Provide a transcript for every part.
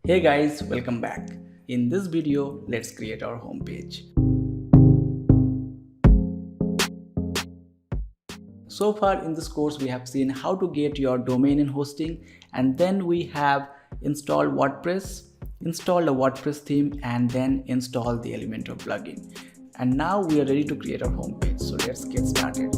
Hey guys, welcome back. In this video, let's create our homepage. So far in this course, we have seen how to get your domain and hosting, and then we have installed WordPress, installed a WordPress theme, and then installed the Elementor plugin. And now we are ready to create our homepage. So let's get started.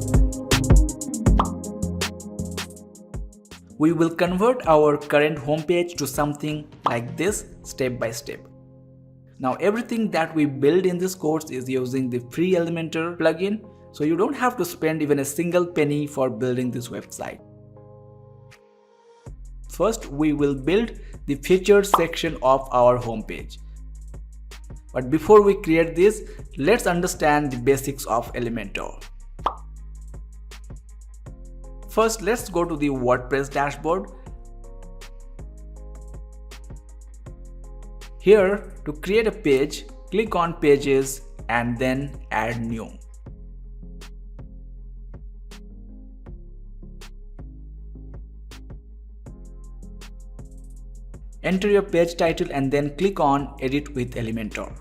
We will convert our current homepage to something like this step by step. Now everything that we build in this course is using the free Elementor plugin, so you don't have to spend even a single penny for building this website. First, we will build the featured section of our homepage. But before we create this, let's understand the basics of Elementor. First, let's go to the WordPress dashboard. Here, to create a page, click on Pages and then Add New. Enter your page title and then click on Edit with Elementor.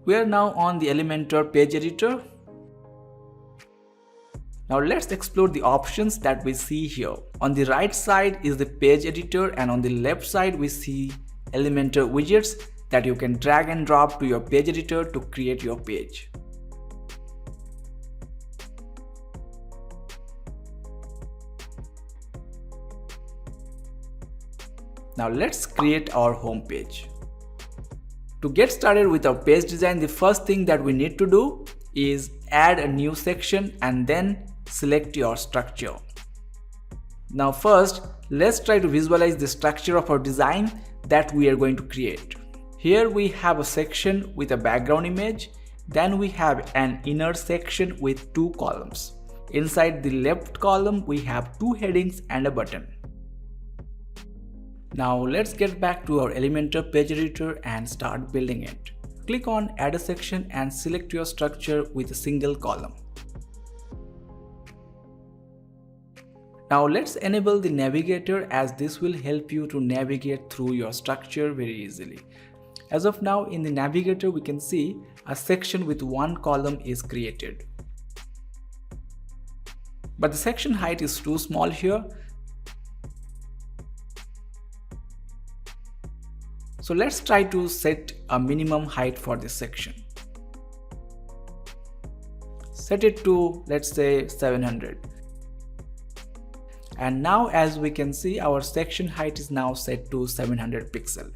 We are now on the Elementor page editor. Now let's explore the options that we see here. On the right side is the page editor, and on the left side we see Elementor widgets that you can drag and drop to your page editor to create your page. Now let's create our home page. To get started with our page design, the first thing that we need to do is add a new section and then select your structure. Now first, let's try to visualize the structure of our design that we are going to create. Here we have a section with a background image. Then we have an inner section with two columns. Inside the left column, we have two headings and a button. Now let's get back to our Elementor page editor and start building it. Click on Add a section and select your structure with a single column. Now let's enable the navigator, as this will help you to navigate through your structure very easily. As of now, in the navigator we can see a section with one column is created. But the section height is too small here. So let's try to set a minimum height for this section. Set it to, let's say, 700. And now as we can see, our section height is now set to 700 pixels.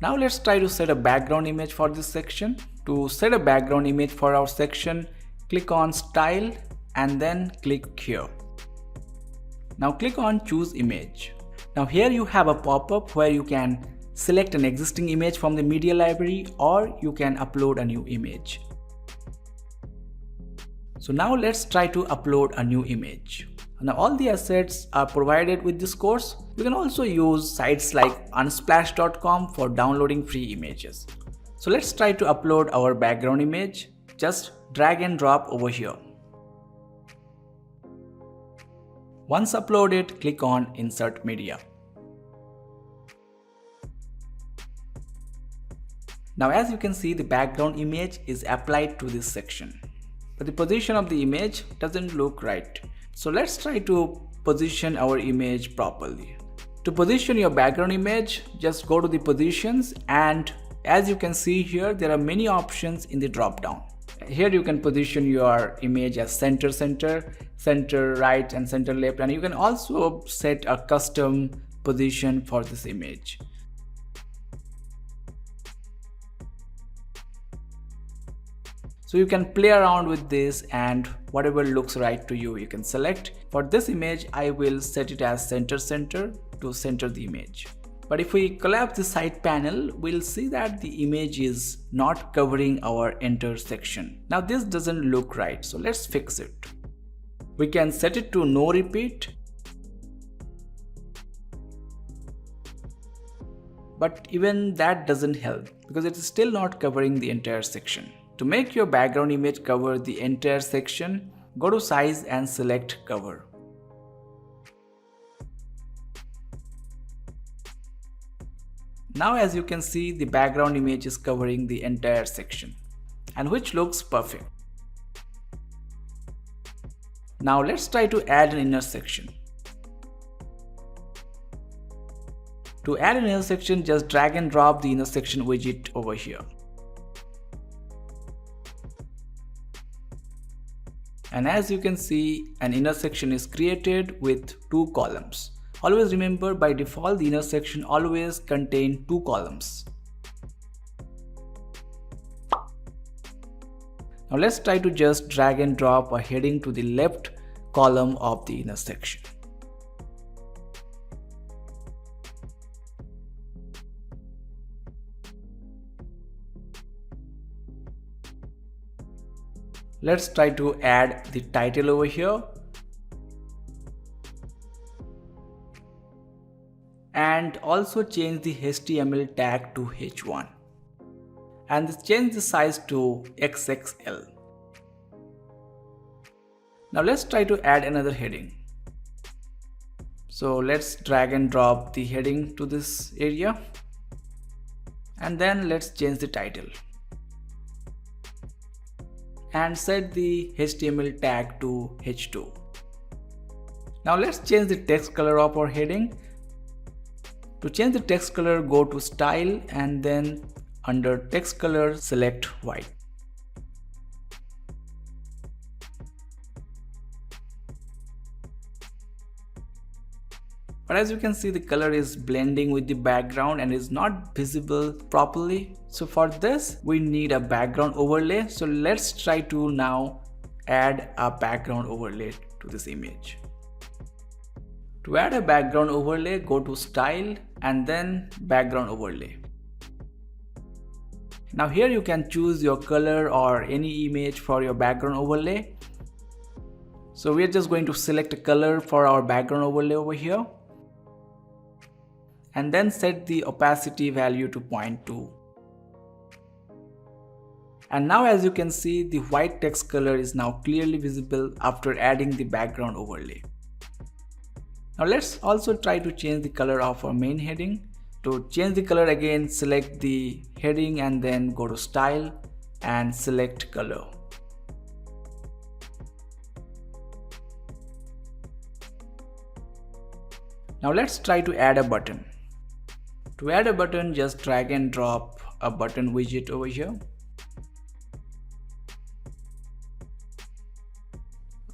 Now let's try to set a background image for this section. To set a background image for our section, click on Style and then click here. Now click on Choose Image. Now here you have a pop-up where you can select an existing image from the media library, or you can upload a new image. So now let's try to upload a new image. Now all the assets are provided with this course. You can also use sites like unsplash.com for downloading free images. So let's try to upload our background image. Just drag and drop over here. Once uploaded, click on Insert Media. Now as you can see, the background image is applied to this section. But the position of the image doesn't look right. So let's try to position our image properly. To position your background image, just go to the positions, and as you can see here, there are many options in the drop down. Here you can position your image as center, center right and center left, and you can also set a custom position for this image. So you can play around with this, and whatever looks right to you, you can select. For this image, I will set it as center to center the image. But if we collapse the side panel, we'll see that the image is not covering our enter section. Now this doesn't look right, so let's fix it. We can set it to no repeat. But even that doesn't help, because it is still not covering the entire section. To make your background image cover the entire section, go to size and select cover. Now as you can see, the background image is covering the entire section, and which looks perfect. Now let's try to add an inner section. To add an inner section, just drag and drop the inner section widget over here. And as you can see, an inner section is created with 2 columns. Always remember, by default the inner section always contain 2 columns. Now let's try to just drag and drop a heading to the left column of the inner section. Let's try to add the title over here. And also change the HTML tag to H1. And change the size to XXL. Now let's try to add another heading. So let's drag and drop the heading to this area. And then let's change the title. And set the HTML tag to H2. Now let's change the text color of our heading. To change the text color, go to Style and then under Text Color select white. But as you can see, the color is blending with the background and is not visible properly. So for this we need a background overlay. So let's try to now add a background overlay to this image. To add a background overlay, go to Style and then Background Overlay. Now here you can choose your color or any image for your background overlay. So we are just going to select a color for our background overlay over here. And then set the opacity value to 0.2. And now as you can see, the white text color is now clearly visible after adding the background overlay. Now let's also try to change the color of our main heading. To change the color, again select the heading and then go to Style and select Color. Now let's try to add a button. To add a button, just drag and drop a button widget over here.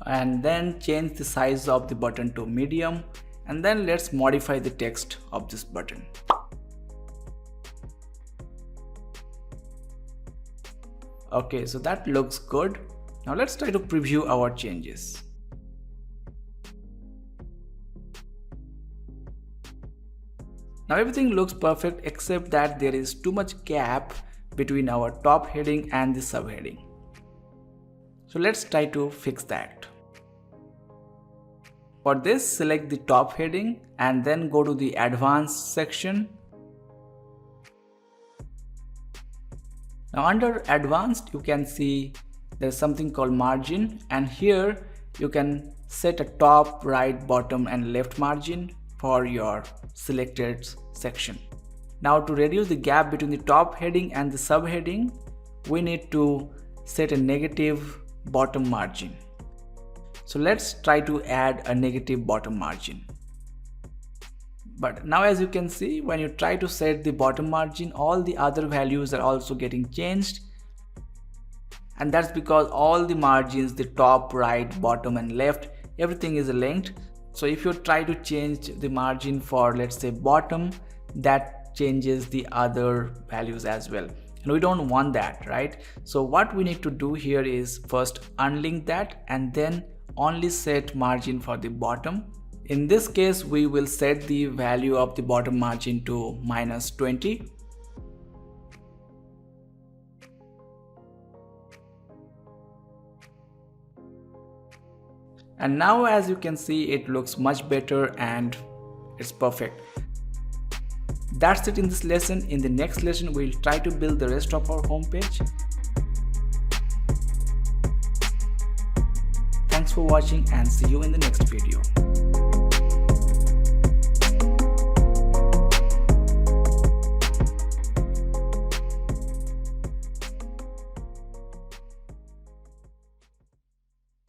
And then change the size of the button to medium, and then let's modify the text of this button. Okay, so that looks good. Now let's try to preview our changes. Now everything looks perfect except that there is too much gap between our top heading and the subheading. So let's try to fix that. For this, select the top heading and then go to the Advanced section. Now under Advanced, you can see there's something called margin, and here you can set a top, right, bottom and left margin for your selected section. Now to reduce the gap between the top heading and the subheading, we need to set a negative bottom margin. So let's try to add a negative bottom margin. But now as you can see, when you try to set the bottom margin, all the other values are also getting changed. And that's because all the margins, the top, right, bottom and left, everything is linked. So if you try to change the margin for, let's say, bottom, that changes the other values as well. And we don't want that, right? So what we need to do here is first unlink that and then only set margin for the bottom. In this case, we will set the value of the bottom margin to -20. And now as you can see, it looks much better and it's perfect. That's it in this lesson. In the next lesson, we'll try to build the rest of our homepage. Thanks for watching and see you in the next video.